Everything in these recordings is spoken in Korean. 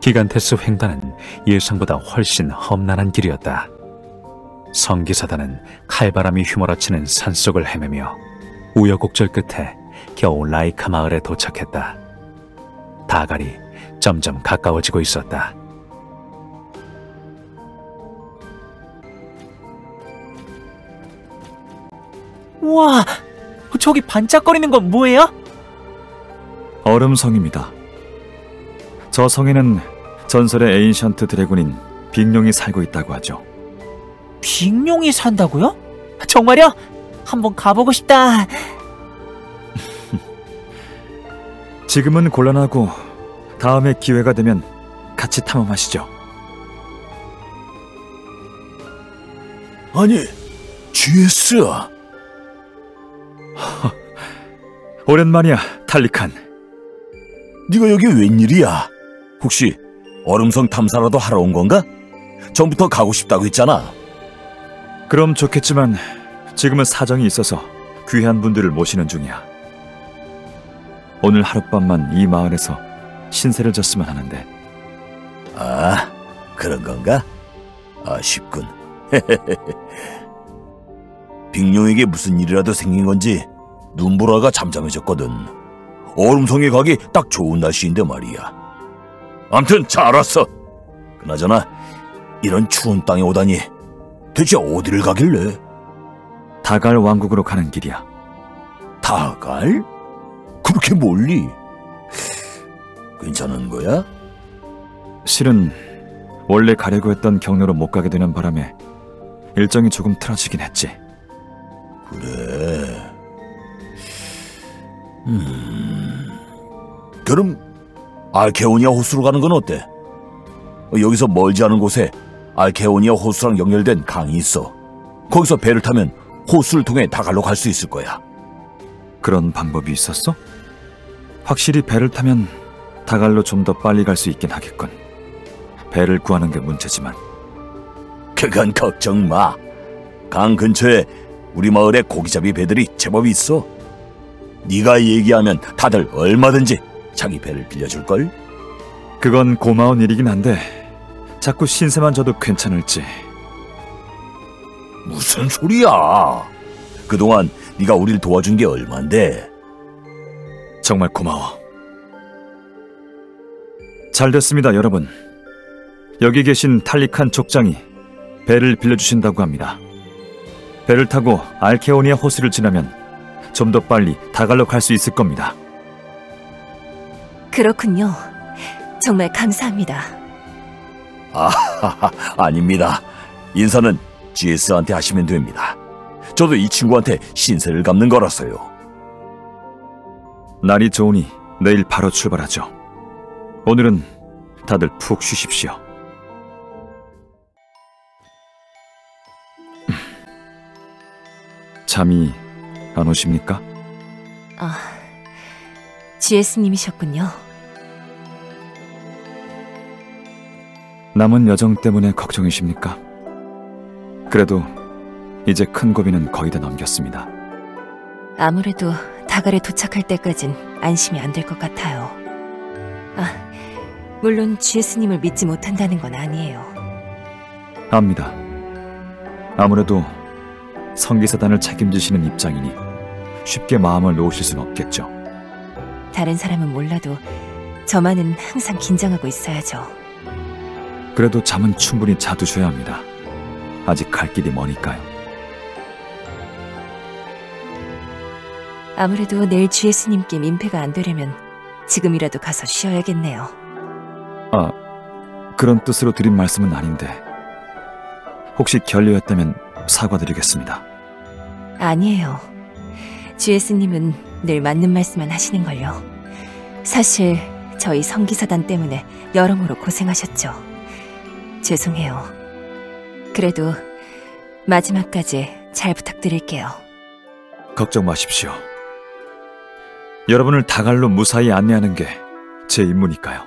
기간테스 횡단은 예상보다 훨씬 험난한 길이었다. 성기사단은 칼바람이 휘몰아치는 산속을 헤매며 우여곡절 끝에 겨우 라이카 마을에 도착했다. 다갈이 점점 가까워지고 있었다. 우와, 저기 반짝거리는 건 뭐예요? 얼음성입니다. 저 성에는 전설의 에인션트 드래곤인 빅룡이 살고 있다고 하죠. 빅룡이 산다고요? 정말요? 한번 가보고 싶다. 지금은 곤란하고 다음에 기회가 되면 같이 탐험하시죠. 아니, GS. 오랜만이야, 탈리칸. 네가 여기 웬일이야? 혹시 얼음성 탐사라도 하러 온 건가? 전부터 가고 싶다고 했잖아. 그럼 좋겠지만 지금은 사정이 있어서 귀한 분들을 모시는 중이야. 오늘 하룻밤만 이 마을에서 신세를 졌으면 하는데. 아, 그런 건가? 아쉽군. 빅룡에게 무슨 일이라도 생긴 건지 눈보라가 잠잠해졌거든. 얼음성에 가기 딱 좋은 날씨인데 말이야. 암튼 잘 왔어. 그나저나 이런 추운 땅에 오다니 대체 어디를 가길래? 다갈 왕국으로 가는 길이야. 다갈? 그렇게 멀리? 괜찮은 거야? 실은 원래 가려고 했던 경로로 못 가게 되는 바람에 일정이 조금 틀어지긴 했지. 그래. 그럼 알케오니아 호수로 가는 건 어때? 여기서 멀지 않은 곳에 알케오니아 호수랑 연결된 강이 있어. 거기서 배를 타면 호수를 통해 다갈로 갈 수 있을 거야. 그런 방법이 있었어? 확실히 배를 타면 다갈로 좀 더 빨리 갈 수 있긴 하겠군. 배를 구하는 게 문제지만. 그건 걱정 마. 강 근처에 우리 마을에 고기잡이 배들이 제법 있어. 네가 얘기하면 다들 얼마든지 자기 배를 빌려줄걸? 그건 고마운 일이긴 한데 자꾸 신세만 져도 괜찮을지. 무슨 소리야? 그동안 네가 우릴 도와준 게 얼만데. 정말 고마워. 잘 됐습니다, 여러분. 여기 계신 탈리칸 족장이 배를 빌려주신다고 합니다. 배를 타고 알케오니아 호수를 지나면 좀 더 빨리 다갈로 갈 수 있을 겁니다. 그렇군요. 정말 감사합니다. 아닙니다. 인사는 GS한테 하시면 됩니다. 저도 이 친구한테 신세를 갚는 거라서요. 날이 좋으니 내일 바로 출발하죠. 오늘은 다들 푹 쉬십시오. 잠이 안 오십니까? GS님이셨군요. 남은 여정 때문에 걱정이십니까? 그래도 이제 큰 고비는 거의 다 넘겼습니다. 아무래도 다갈에 도착할 때까진 안심이 안 될 것 같아요. 물론 GS님을 믿지 못한다는 건 아니에요. 압니다. 아무래도 성기사단을 책임지시는 입장이니 쉽게 마음을 놓으실 순 없겠죠. 다른 사람은 몰라도 저만은 항상 긴장하고 있어야죠. 그래도 잠은 충분히 자두셔야 합니다. 아직 갈 길이 머니까요. 아무래도 내일 GS님께 민폐가 안 되려면 지금이라도 가서 쉬어야겠네요. 그런 뜻으로 드린 말씀은 아닌데 혹시 결례였다면 사과드리겠습니다. 아니에요. GS님은 늘 맞는 말씀만 하시는걸요. 사실 저희 성기사단 때문에 여러모로 고생하셨죠. 죄송해요. 그래도 마지막까지 잘 부탁드릴게요. 걱정 마십시오. 여러분을 다갈로 무사히 안내하는 게 제 임무니까요.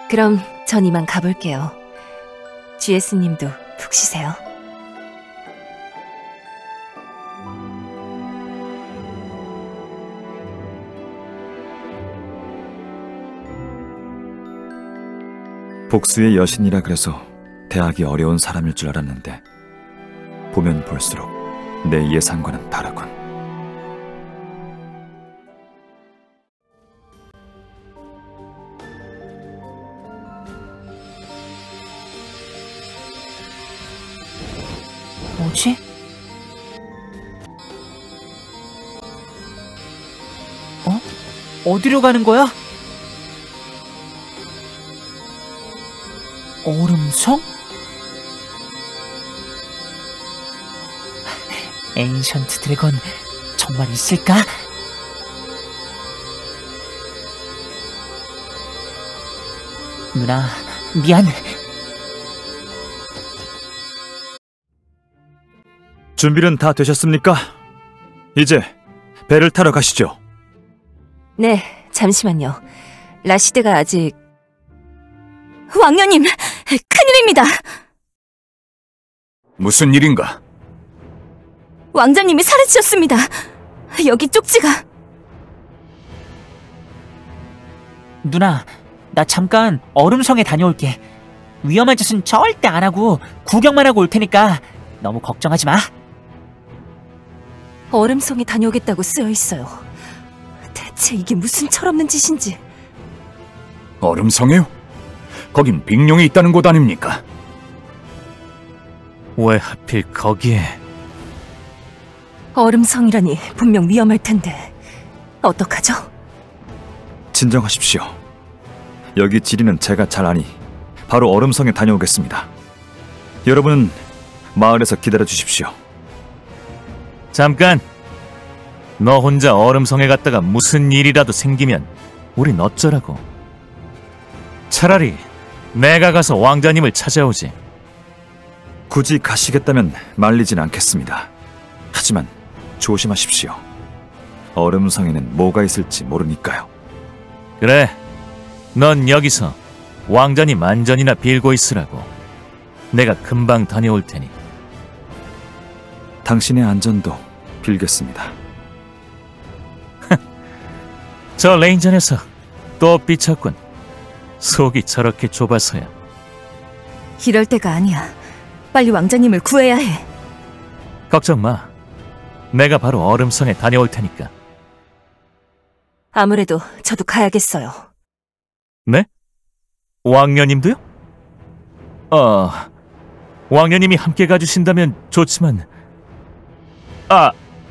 그럼 전 이만 가볼게요. GS님도 푹 쉬세요. 복수의 여신이라 그래서 대하기 어려운 사람일 줄 알았는데 보면 볼수록 내 예상과는 다르군. 뭐지? 어디로 가는 거야? 얼음성? 엔션트 드래곤 정말 있을까? 누나, 미안. 준비는 다 되셨습니까? 이제 배를 타러 가시죠. 네, 잠시만요. 라시드가 아직... 왕녀님! 큰일입니다! 무슨 일인가? 왕자님이 사라지셨습니다. 여기 쪽지가... 누나, 나 잠깐 얼음성에 다녀올게. 위험한 짓은 절대 안 하고 구경만 하고 올 테니까 너무 걱정하지 마. 얼음성에 다녀오겠다고 쓰여 있어요. 대체 이게 무슨 철없는 짓인지. 얼음성에요? 거긴 빅룡이 있다는 곳 아닙니까? 왜 하필 거기에? 얼음성이라니 분명 위험할 텐데 어떡하죠? 진정하십시오. 여기 지리는 제가 잘 아니 바로 얼음성에 다녀오겠습니다. 여러분은 마을에서 기다려 주십시오. 잠깐! 너 혼자 얼음성에 갔다가 무슨 일이라도 생기면 우린 어쩌라고? 차라리 내가 가서 왕자님을 찾아오지. 굳이 가시겠다면 말리진 않겠습니다. 하지만 조심하십시오. 얼음성에는 뭐가 있을지 모르니까요. 그래, 넌 여기서 왕자님 안전이나 빌고 있으라고. 내가 금방 다녀올 테니. 당신의 안전도 빌겠습니다. 저 레인저 녀석 또 삐쳤군. 속이 저렇게 좁아서야. 이럴 때가 아니야. 빨리 왕자님을 구해야 해. 걱정 마. 내가 바로 얼음성에 다녀올 테니까. 아무래도 저도 가야겠어요. 네? 왕녀님도요? 왕녀님이 함께 가주신다면 좋지만...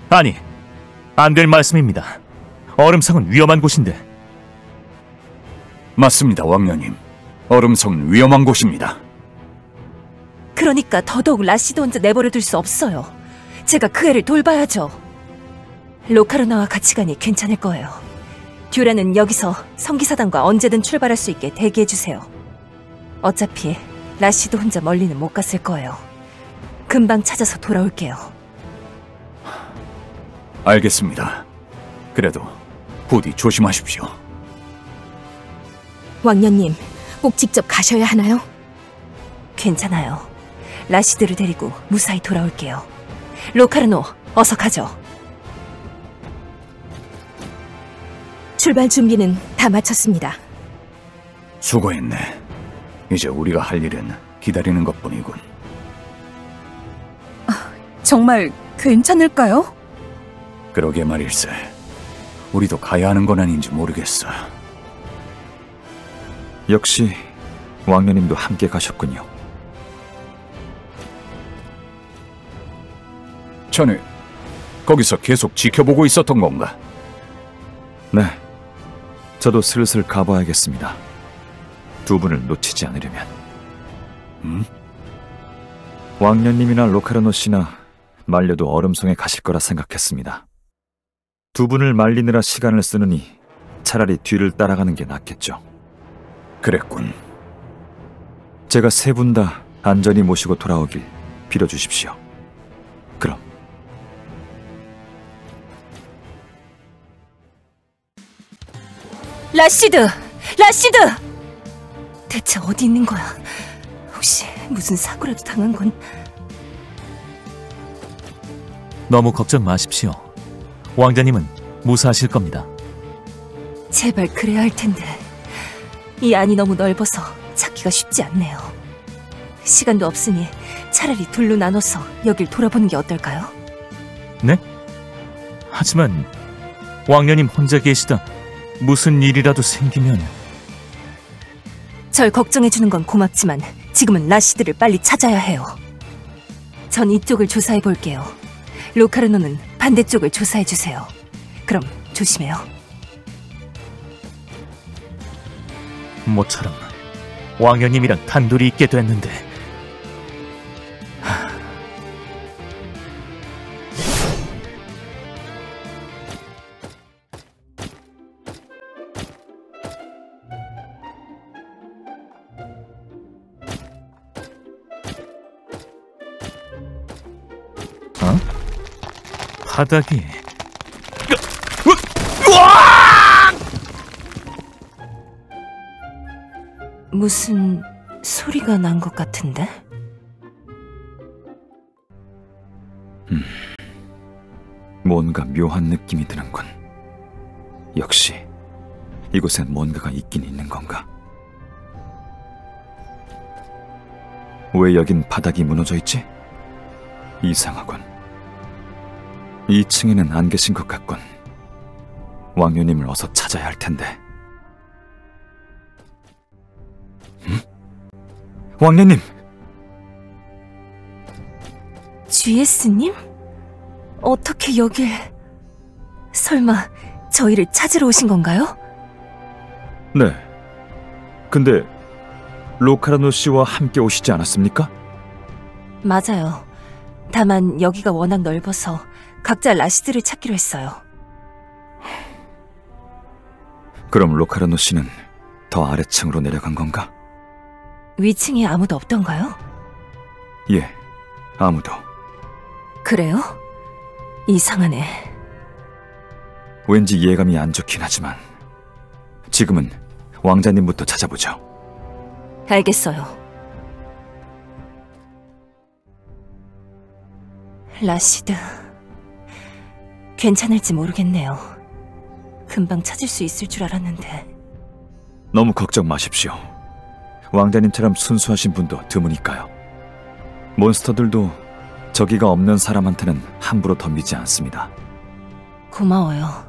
아니, 안 될 말씀입니다. 얼음성은 위험한 곳인데. 맞습니다, 왕녀님. 얼음성은 위험한 곳입니다. 그러니까 더더욱 라시드 혼자 내버려둘 수 없어요. 제가 그 애를 돌봐야죠. 로카르나와 같이 가니 괜찮을 거예요. 듀라는 여기서 성기사단과 언제든 출발할 수 있게 대기해주세요. 어차피 라시드 혼자 멀리는 못 갔을 거예요. 금방 찾아서 돌아올게요. 알겠습니다. 그래도 부디 조심하십시오. 왕녀님, 꼭 직접 가셔야 하나요? 괜찮아요. 라시드를 데리고 무사히 돌아올게요. 로카르노, 어서 가죠. 출발 준비는 다 마쳤습니다. 수고했네. 이제 우리가 할 일은 기다리는 것뿐이군. 정말 괜찮을까요? 그러게 말일세. 우리도 가야 하는 건 아닌지 모르겠어. 역시 왕녀님도 함께 가셨군요. 자네, 거기서 계속 지켜보고 있었던 건가? 네, 저도 슬슬 가봐야겠습니다. 두 분을 놓치지 않으려면. 왕녀님이나 로카르노 씨나 말려도 얼음성에 가실 거라 생각했습니다. 두 분을 말리느라 시간을 쓰느니 차라리 뒤를 따라가는 게 낫겠죠. 그랬군. 제가 세 분 다 안전히 모시고 돌아오길 빌어주십시오. 그럼. 라시드! 라시드! 대체 어디 있는 거야? 혹시 무슨 사고라도 당한 건... 너무 걱정 마십시오. 왕자님은 무사하실 겁니다. 제발 그래야 할 텐데. 이 안이 너무 넓어서 찾기가 쉽지 않네요. 시간도 없으니 차라리 둘로 나눠서 여길 돌아보는 게 어떨까요? 네? 하지만 왕녀님 혼자 계시다 무슨 일이라도 생기면... 절 걱정해주는 건 고맙지만 지금은 라시드를 빨리 찾아야 해요. 전 이쪽을 조사해 볼게요. 로카르노는 반대쪽을 조사해 주세요. 그럼 조심해요. 모처럼 왕녀님이랑 단둘이 있게 됐는데... 어? 바닥이... 무슨 소리가 난 것 같은데? 뭔가 묘한 느낌이 드는군. 역시 이곳엔 뭔가가 있긴 있는 건가? 왜 여긴 바닥이 무너져 있지? 이상하군. 2층에는 안 계신 것 같군. 왕녀님을 어서 찾아야 할 텐데. 왕녀님! GS님? 어떻게 여길... 설마 저희를 찾으러 오신 건가요? 네. 근데 로카르노 씨와 함께 오시지 않았습니까? 맞아요. 다만 여기가 워낙 넓어서 각자 라시드를 찾기로 했어요. 그럼 로카르노 씨는 더 아래층으로 내려간 건가? 위층에 아무도 없던가요? 예, 아무도. 그래요? 이상하네. 왠지 예감이 안 좋긴 하지만 지금은 왕자님부터 찾아보죠. 알겠어요. 라시드... 괜찮을지 모르겠네요. 금방 찾을 수 있을 줄 알았는데... 너무 걱정 마십시오. 왕자님처럼 순수하신 분도 드무니까요. 몬스터들도 저기가 없는 사람한테는 함부로 덤비지 않습니다. 고마워요.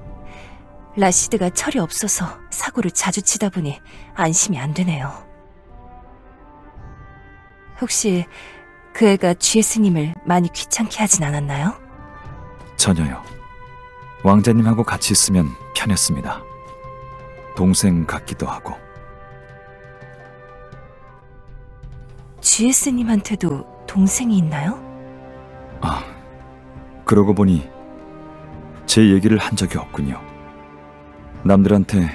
라시드가 철이 없어서 사고를 자주 치다 보니 안심이 안 되네요. 혹시 그 애가 GS님을 많이 귀찮게 하진 않았나요? 전혀요. 왕자님하고 같이 있으면 편했습니다. 동생 같기도 하고. GS님한테도 동생이 있나요? 아, 그러고 보니 제 얘기를 한 적이 없군요. 남들한테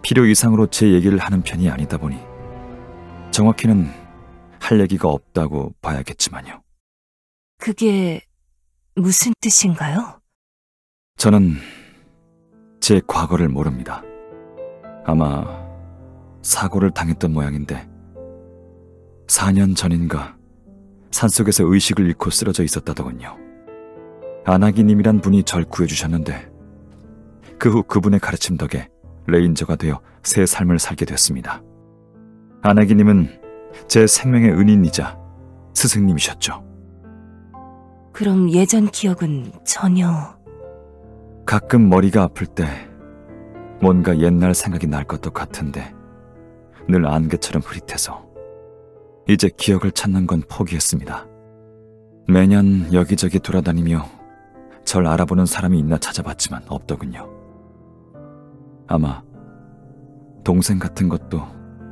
필요 이상으로 제 얘기를 하는 편이 아니다 보니 정확히는 할 얘기가 없다고 봐야겠지만요. 그게 무슨 뜻인가요? 저는 제 과거를 모릅니다. 아마 사고를 당했던 모양인데 4년 전인가 산속에서 의식을 잃고 쓰러져 있었다더군요. 아나기님이란 분이 절 구해주셨는데 그 후 그분의 가르침 덕에 레인저가 되어 새 삶을 살게 됐습니다. 아나기님은 제 생명의 은인이자 스승님이셨죠. 그럼 예전 기억은 전혀... 가끔 머리가 아플 때 뭔가 옛날 생각이 날 것도 같은데 늘 안개처럼 흐릿해서 이제 기억을 찾는 건 포기했습니다. 매년 여기저기 돌아다니며 절 알아보는 사람이 있나 찾아봤지만 없더군요. 아마 동생 같은 것도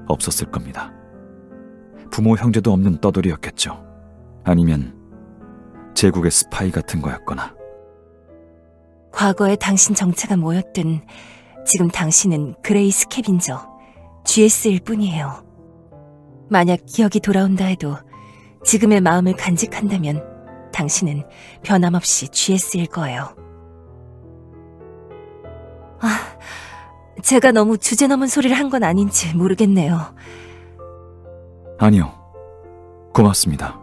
없었을 겁니다. 부모 형제도 없는 떠돌이였겠죠. 아니면 제국의 스파이 같은 거였거나. 과거에 당신 정체가 뭐였든 지금 당신은 그레이 스캐빈저, GS일 뿐이에요. 만약 기억이 돌아온다 해도 지금의 마음을 간직한다면 당신은 변함없이 GS일 거예요. 제가 너무 주제넘은 소리를 한 건 아닌지 모르겠네요. 아니요. 고맙습니다.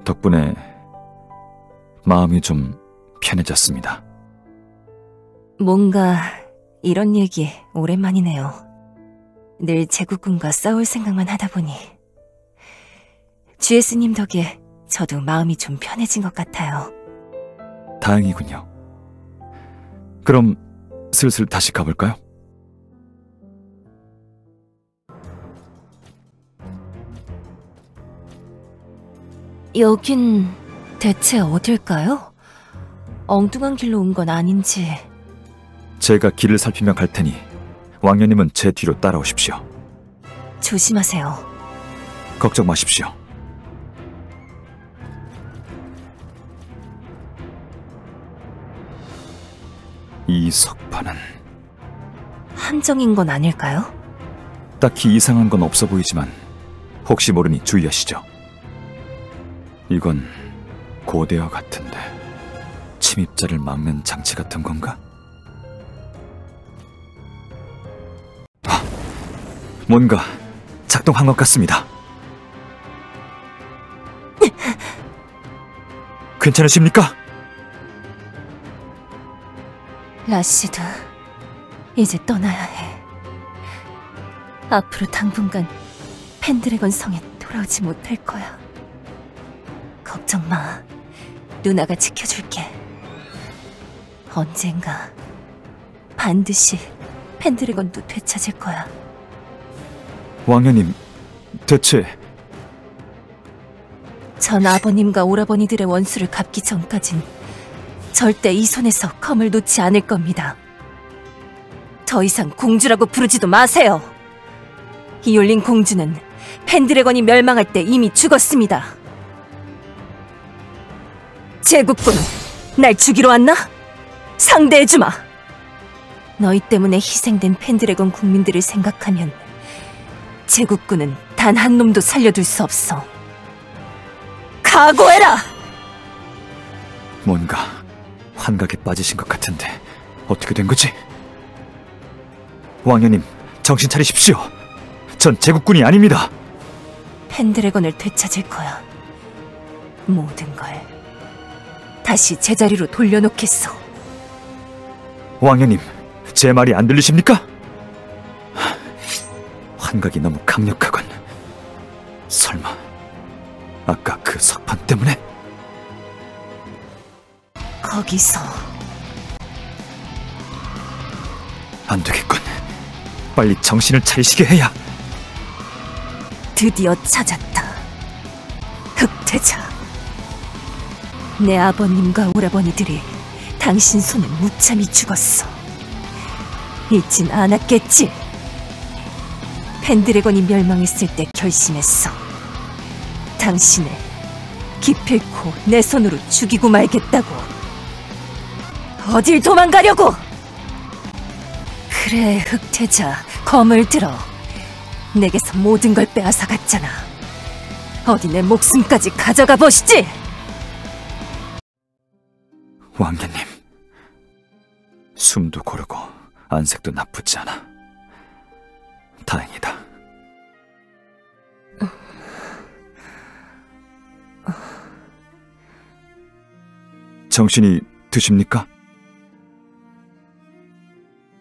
덕분에 마음이 좀 편해졌습니다. 뭔가 이런 얘기 오랜만이네요. 늘 제국군과 싸울 생각만 하다 보니 GS님 덕에 저도 마음이 좀 편해진 것 같아요. 다행이군요. 그럼 슬슬 다시 가볼까요? 여긴 대체 어딜까요? 엉뚱한 길로 온 건 아닌지. 제가 길을 살피며 갈 테니 왕녀님은 제 뒤로 따라오십시오. 조심하세요. 걱정 마십시오. 이 석판은 함정인 건 아닐까요? 딱히 이상한 건 없어 보이지만 혹시 모르니 주의하시죠. 이건 고대어 같은데 침입자를 막는 장치 같은 건가? 뭔가 작동한 것 같습니다. 괜찮으십니까? 라시드, 이제 떠나야 해. 앞으로 당분간 펜드래건 성에 돌아오지 못할 거야. 걱정 마. 누나가 지켜줄게. 언젠가 반드시 펜드래건도 되찾을 거야. 왕녀님, 대체 전 아버님과 오라버니들의 원수를 갚기 전까진 절대 이 손에서 검을 놓지 않을 겁니다. 더 이상 공주라고 부르지도 마세요. 이올린 공주는 펜드래건이 멸망할 때 이미 죽었습니다. 제국군, 날 죽이러 왔나? 상대해주마. 너희 때문에 희생된 펜드래건 국민들을 생각하면 제국군은 단 한 놈도 살려둘 수 없어. 각오해라! 뭔가 환각에 빠지신 것 같은데 어떻게 된 거지? 왕녀님, 정신 차리십시오. 전 제국군이 아닙니다. 펜드래건을 되찾을 거야. 모든 걸 다시 제자리로 돌려놓겠어. 왕녀님, 제 말이 안 들리십니까? 환각이 너무 강력하군. 설마 아까 그 석판 때문에? 거기서 안 되겠군. 빨리 정신을 차리시게 해야. 드디어 찾았다. 흑태자. 내 아버님과 오라버니들이 당신 손에 무참히 죽었어. 잊진 않았겠지? 펜드래건이 멸망했을 때 결심했어. 당신을 기필코 내 손으로 죽이고 말겠다고. 어딜 도망가려고! 그래, 흑태자, 검을 들어. 내게서 모든 걸 빼앗아갔잖아. 어디 내 목숨까지 가져가 보시지! 왕녀님, 숨도 고르고 안색도 나쁘지 않아. 다행이다. 정신이 드십니까?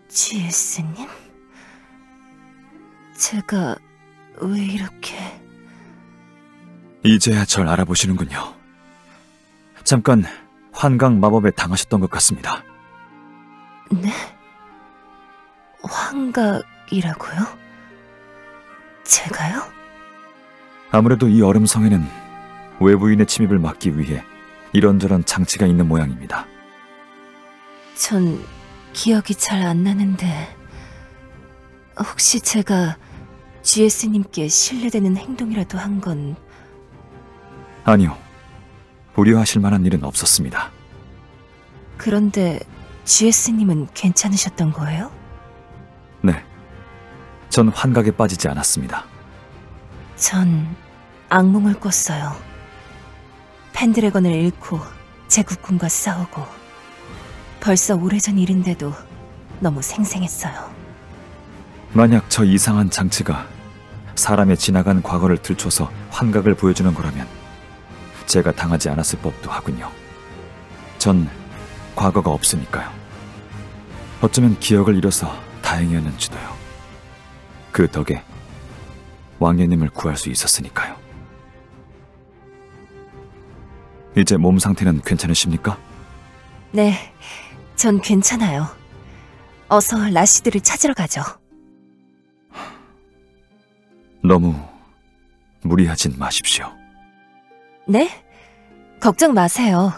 GS님? 제가 왜 이렇게... 이제야 절 알아보시는군요. 잠깐 환각 마법에 당하셨던 것 같습니다. 네? 환각이라고요? 제가요? 아무래도 이 얼음성에는 외부인의 침입을 막기 위해 이런저런 장치가 있는 모양입니다. 전 기억이 잘 안 나는데 혹시 제가 GS님께 신뢰되는 행동이라도 한 건... 아니요. 우려하실 만한 일은 없었습니다. 그런데 GS님은 괜찮으셨던 거예요? 네. 전 환각에 빠지지 않았습니다. 전 악몽을 꿨어요. 펜드래건을 잃고 제국군과 싸우고 벌써 오래전 일인데도 너무 생생했어요. 만약 저 이상한 장치가 사람의 지나간 과거를 들춰서 환각을 보여주는 거라면 제가 당하지 않았을 법도 하군요. 전 과거가 없으니까요. 어쩌면 기억을 잃어서 다행이었는지도요. 그 덕에 왕爺님을 구할 수 있었으니까요. 이제 몸 상태는 괜찮으십니까? 네, 전 괜찮아요. 어서 라시드를 찾으러 가죠. 너무 무리하진 마십시오. 네? 걱정 마세요.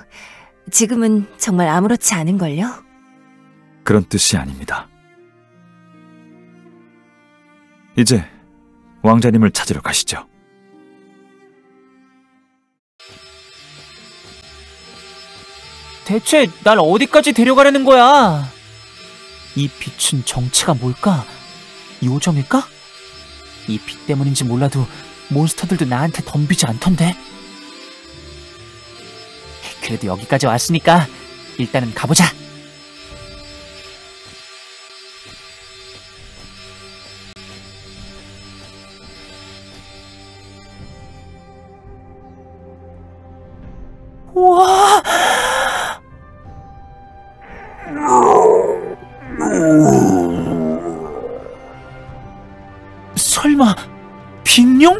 지금은 정말 아무렇지 않은걸요? 그런 뜻이 아닙니다. 이제 왕자님을 찾으러 가시죠. 대체 날 어디까지 데려가려는 거야? 이 빛은 정체가 뭘까? 요정일까? 이 빛 때문인지 몰라도 몬스터들도 나한테 덤비지 않던데. 그래도 여기까지 왔으니까 일단은 가보자. 우와! 설마 빅룡?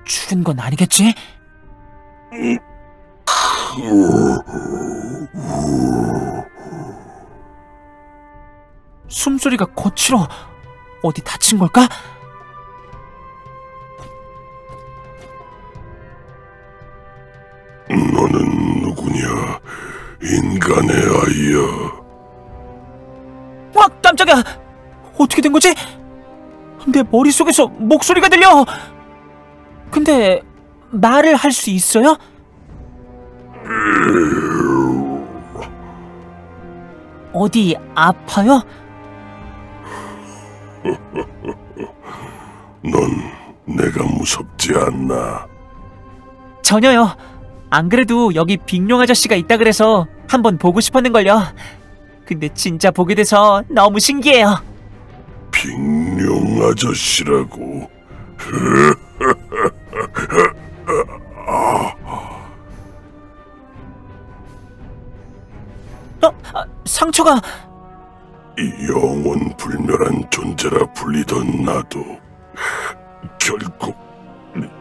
죽은 건 아니겠지? 숨소리가 거칠어. 어디 다친 걸까? 너는 누구냐, 인간의 아이야. 와, 깜짝이야! 어떻게 된 거지? 내 머릿속에서 목소리가 들려! 근데 말을 할 수 있어요? 어디 아파요? 넌 내가 무섭지 않나? 전혀요. 안 그래도 여기 빅룡 아저씨가 있다 그래서 한번 보고 싶었는걸요. 근데 진짜 보게 돼서 너무 신기해요. 빅룡 아저씨라고? 상처가... 이 영원 불멸한 존재라 불리던 나도 결국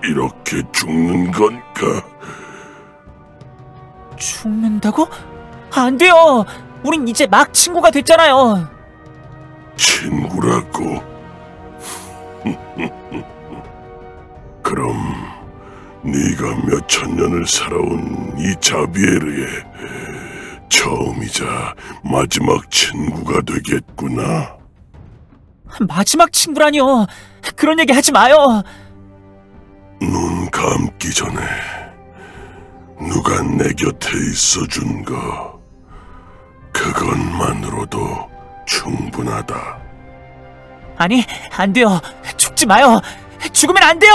이렇게 죽는 건가? 죽는다고? 안 돼요! 우린 이제 막 친구가 됐잖아요. 친구라고? 그럼 네가 몇천 년을 살아온 이 자비에르의 처음이자 마지막 친구가 되겠구나. 마지막 친구라뇨. 그런 얘기 하지 마요. 눈 감기 전에 누가 내 곁에 있어준 거, 그것만으로도 충분하다. 아니, 안 돼요. 죽지 마요. 죽으면 안 돼요.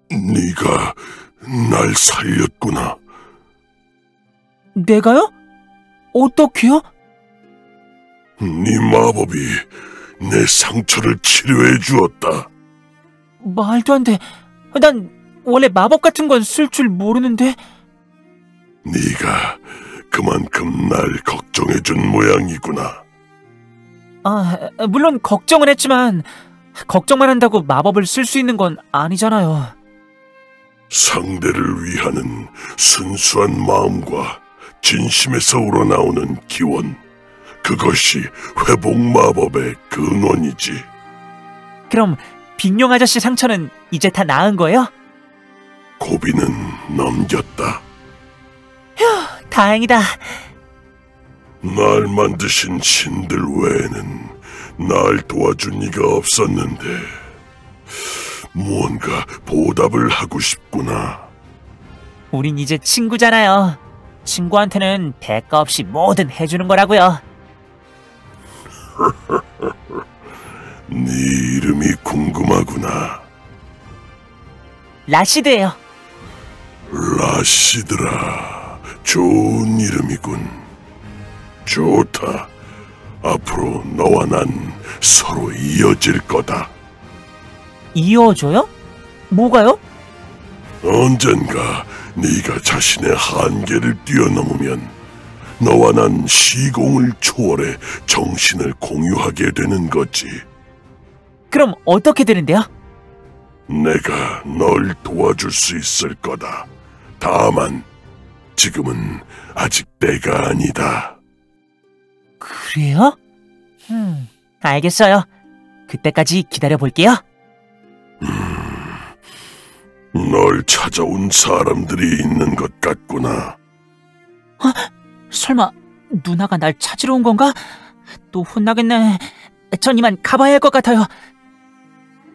네가 날 살렸구나. 내가요? 어떻게요? 네 마법이 내 상처를 치료해 주었다. 말도 안 돼. 난 원래 마법 같은 건 쓸 줄 모르는데. 네가 그만큼 날 걱정해 준 모양이구나. 물론 걱정은 했지만 걱정만 한다고 마법을 쓸 수 있는 건 아니잖아요. 상대를 위하는 순수한 마음과 진심에서 우러나오는 기원, 그것이 회복 마법의 근원이지. 그럼 빅룡 아저씨 상처는 이제 다 나은 거예요? 고비는 넘겼다. 다행이다. 날 만드신 신들 외에는 날 도와준 이가 없었는데 무언가 보답을 하고 싶구나. 우린 이제 친구잖아요. 친구한테는 대가 없이 뭐든 해주는 거라고요. 네 이름이 궁금하구나. 라시드예요. 라시드라, 좋은 이름이군. 좋다. 앞으로 너와 난 서로 이어질 거다. 이어져요? 뭐가요? 언젠가 네가 자신의 한계를 뛰어넘으면 너와 난 시공을 초월해 정신을 공유하게 되는 거지. 그럼 어떻게 되는데요? 내가 널 도와줄 수 있을 거다. 다만 지금은 아직 때가 아니다. 그래요? 알겠어요. 그때까지 기다려볼게요. 널 찾아온 사람들이 있는 것 같구나. 설마 누나가 날 찾으러 온 건가? 또 혼나겠네. 전 이만 가봐야 할 것 같아요.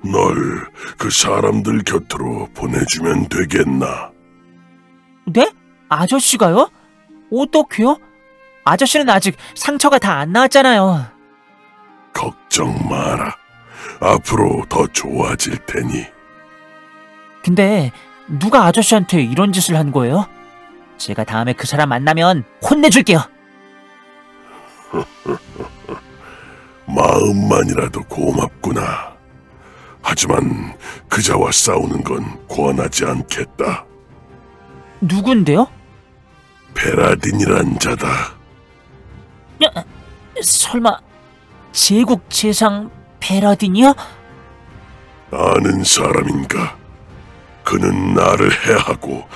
널 그 사람들 곁으로 보내주면 되겠나? 네? 아저씨가요? 어떡해요? 아저씨는 아직 상처가 다 안 나았잖아요. 걱정 마라. 앞으로 더 좋아질 테니. 근데 누가 아저씨한테 이런 짓을 한 거예요? 제가 다음에 그 사람 만나면 혼내줄게요. 마음만이라도 고맙구나. 하지만 그자와 싸우는 건 권하지 않겠다. 누군데요? 베라딘이란 자다. 설마 제국 재상 베라딘이요? 아는 사람인가? 그는 나를 해하고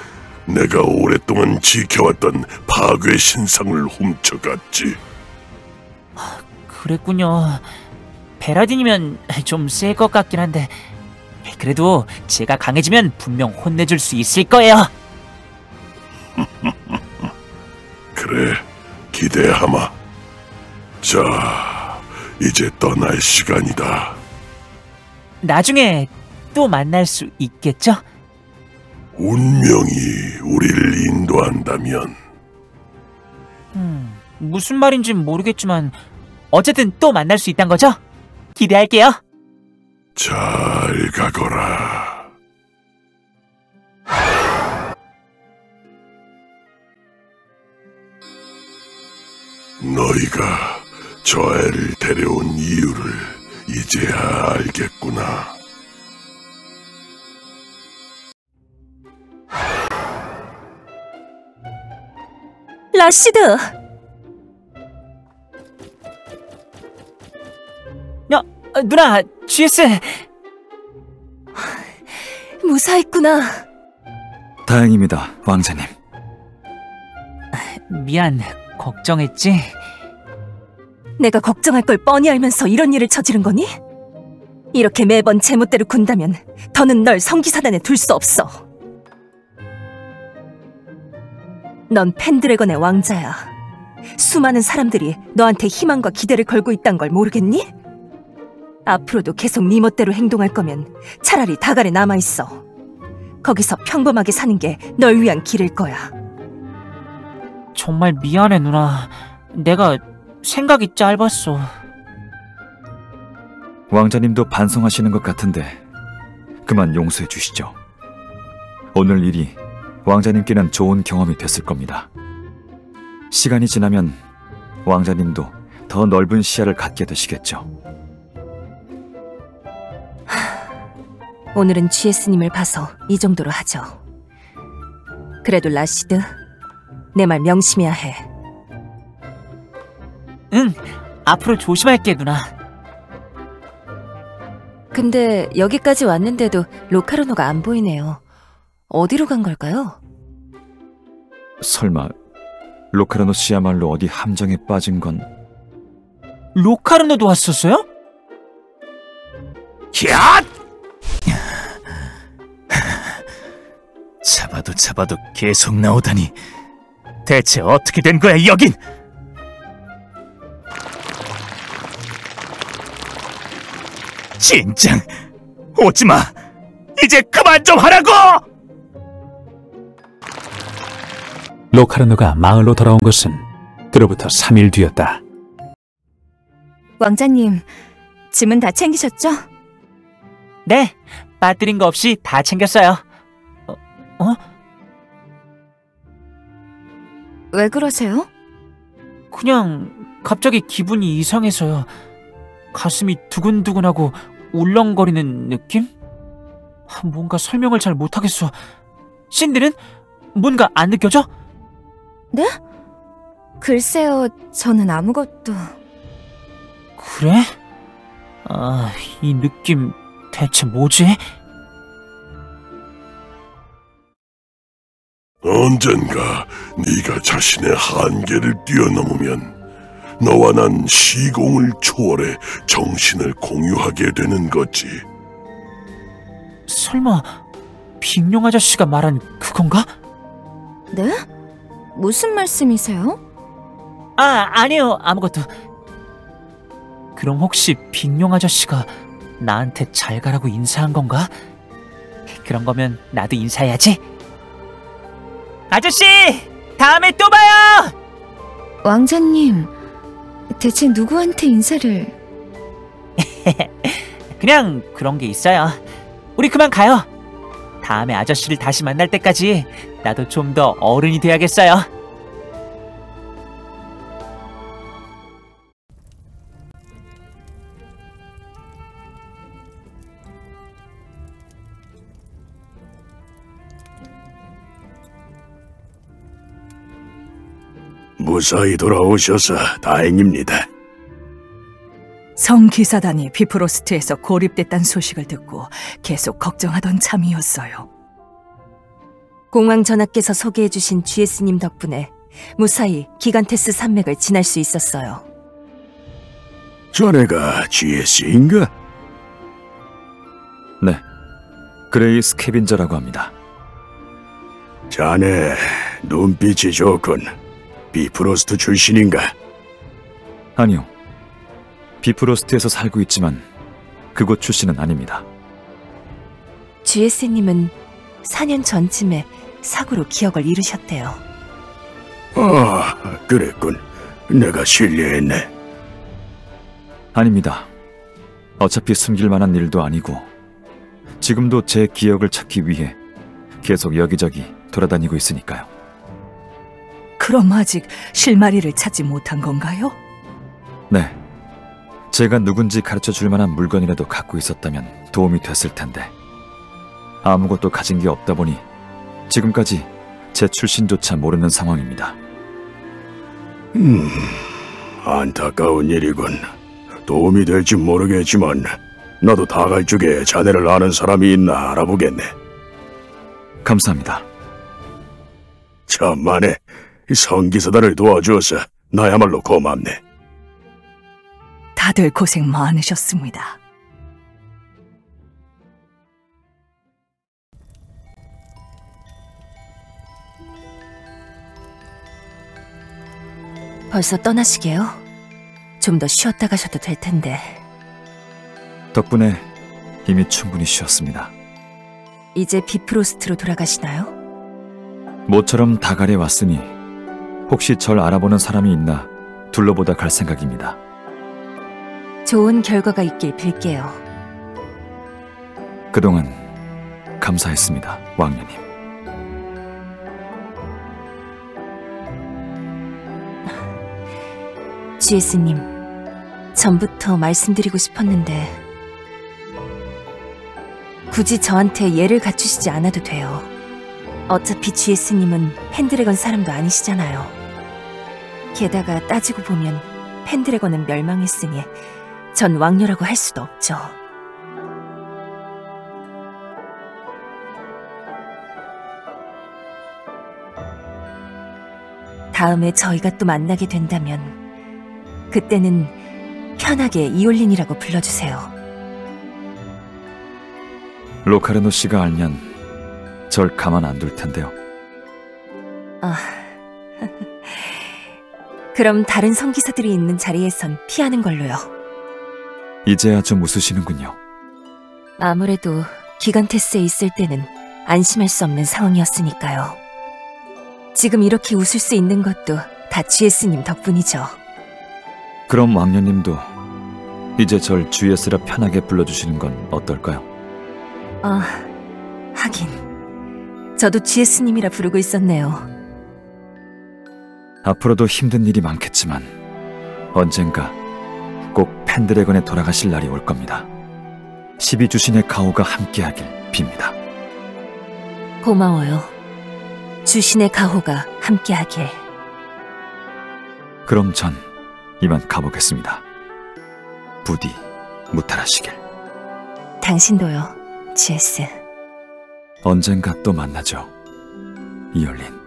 내가 오랫동안 지켜왔던 파괴 신상을 훔쳐갔지. 그랬군요. 베라딘이면 좀 셀 것 같긴 한데 그래도 제가 강해지면 분명 혼내줄 수 있을 거예요. 그래, 기대하마. 자, 이제 떠날 시간이다. 나중에 또 만날 수 있겠죠? 운명이 우리를 인도한다면. 무슨 말인지 모르겠지만 어쨌든 또 만날 수 있단 거죠? 기대할게요. 잘 가거라. 너희가 저 애를 데려온 이유를 이제야 알겠구나. 라시드! 누나, GS! 무사했구나. 다행입니다, 왕자님. 미안, 걱정했지? 내가 걱정할 걸 뻔히 알면서 이런 일을 저지른 거니? 이렇게 매번 제멋대로 군다면 더는 널 성기사단에 둘 수 없어. 넌 펜드래건의 왕자야. 수많은 사람들이 너한테 희망과 기대를 걸고 있단 걸 모르겠니? 앞으로도 계속 네 멋대로 행동할 거면 차라리 다갈에 남아있어. 거기서 평범하게 사는 게 널 위한 길일 거야. 정말 미안해, 누나. 내가 생각이 짧았어. 왕자님도 반성하시는 것 같은데 그만 용서해 주시죠. 오늘 일이 왕자님께는 좋은 경험이 됐을 겁니다. 시간이 지나면 왕자님도 더 넓은 시야를 갖게 되시겠죠. 오늘은 GS님을 봐서 이 정도로 하죠. 그래도 라시드, 내 말 명심해야 해. 응, 앞으로 조심할게, 누나. 근데 여기까지 왔는데도 로카르노가 안 보이네요. 어디로 간 걸까요? 설마 로카르노 씨야말로 어디 함정에 빠진 건... 로카르노도 왔었어요? 야! 잡아도 계속 나오다니. 대체 어떻게 된 거야, 여긴? 진짱, 오지마. 이제 그만 좀 하라고! 로카르노가 마을로 돌아온 것은 그로부터 3일 뒤였다. 왕자님, 짐은 다 챙기셨죠? 네, 빠뜨린 거 없이 다 챙겼어요. 왜 그러세요? 그냥 갑자기 기분이 이상해서요. 가슴이 두근두근하고 울렁거리는 느낌? 뭔가 설명을 잘 못하겠어. 신디는? 뭔가 안 느껴져? 네? 글쎄요, 저는 아무것도... 그래? 이 느낌 대체 뭐지? 언젠가 네가 자신의 한계를 뛰어넘으면 너와 난 시공을 초월해 정신을 공유하게 되는 거지. 설마 빅룡 아저씨가 말한 그건가? 네? 무슨 말씀이세요? 아니요, 아무것도. 그럼 혹시 빅룡 아저씨가 나한테 잘 가라고 인사한 건가? 그런 거면 나도 인사해야지. 아저씨! 다음에 또 봐요! 왕자님, 대체 누구한테 인사를... 그냥 그런 게 있어요. 우리 그만 가요. 다음에 아저씨를 다시 만날 때까지 나도 좀 더 어른이 돼야겠어요. 무사히 돌아오셔서 다행입니다. 성기사단이 비프로스트에서 고립됐다는 소식을 듣고 계속 걱정하던 참이었어요. 공황 전하께서 소개해주신 GS님 덕분에 무사히 기간테스 산맥을 지날 수 있었어요. 자네가 GS인가? 네, 그레이 스캐빈저라고 합니다. 자네 눈빛이 좋군. 비프로스트 출신인가? 아니요, 비프로스트에서 살고 있지만 그곳 출신은 아닙니다. GS님은 4년 전쯤에 사고로 기억을 잃으셨대요. 그랬군. 내가 실례했네. 아닙니다. 어차피 숨길 만한 일도 아니고 지금도 제 기억을 찾기 위해 계속 여기저기 돌아다니고 있으니까요. 그럼 아직 실마리를 찾지 못한 건가요? 네, 제가 누군지 가르쳐 줄 만한 물건이라도 갖고 있었다면 도움이 됐을 텐데 아무것도 가진 게 없다 보니 지금까지 제 출신조차 모르는 상황입니다. 안타까운 일이군. 도움이 될지 모르겠지만 나도 다갈 쪽에 자네를 아는 사람이 있나 알아보겠네. 감사합니다. 천만에 성기사단을 도와주어서 나야말로 고맙네. 다들 고생 많으셨습니다. 벌써 떠나시게요? 좀 더 쉬었다 가셔도 될 텐데. 덕분에 이미 충분히 쉬었습니다. 이제 비프로스트로 돌아가시나요? 모처럼 다갈에 왔으니 혹시 절 알아보는 사람이 있나 둘러보다 갈 생각입니다. 좋은 결과가 있길 빌게요. 그동안 감사했습니다, 왕녀님. GS님, 전부터 말씀드리고 싶었는데 굳이 저한테 예를 갖추시지 않아도 돼요. 어차피 GS님은 펜드래건 사람도 아니시잖아요. 게다가 따지고 보면 펜드래건은 멸망했으니 전 왕녀라고 할 수도 없죠. 다음에 저희가 또 만나게 된다면 그때는 편하게 이올린이라고 불러주세요. 로카르노 씨가 알면 절 가만 안 둘 텐데요. 그럼 다른 성기사들이 있는 자리에선 피하는 걸로요. 이제야 좀 웃으시는군요. 아무래도 기간테스에 있을 때는 안심할 수 없는 상황이었으니까요. 지금 이렇게 웃을 수 있는 것도 다 GS님 덕분이죠. 그럼 왕녀님도 이제 절 GS라 편하게 불러주시는 건 어떨까요? 하긴 저도 GS님이라 부르고 있었네요. 앞으로도 힘든 일이 많겠지만 언젠가 꼭 펜드래건에 돌아가실 날이 올 겁니다. 12주신의 가호가 함께하길 빕니다. 고마워요. 주신의 가호가 함께하길. 그럼 전 이만 가보겠습니다. 부디 무탈하시길. 당신도요, GS. 언젠가 또 만나죠, 이얼린.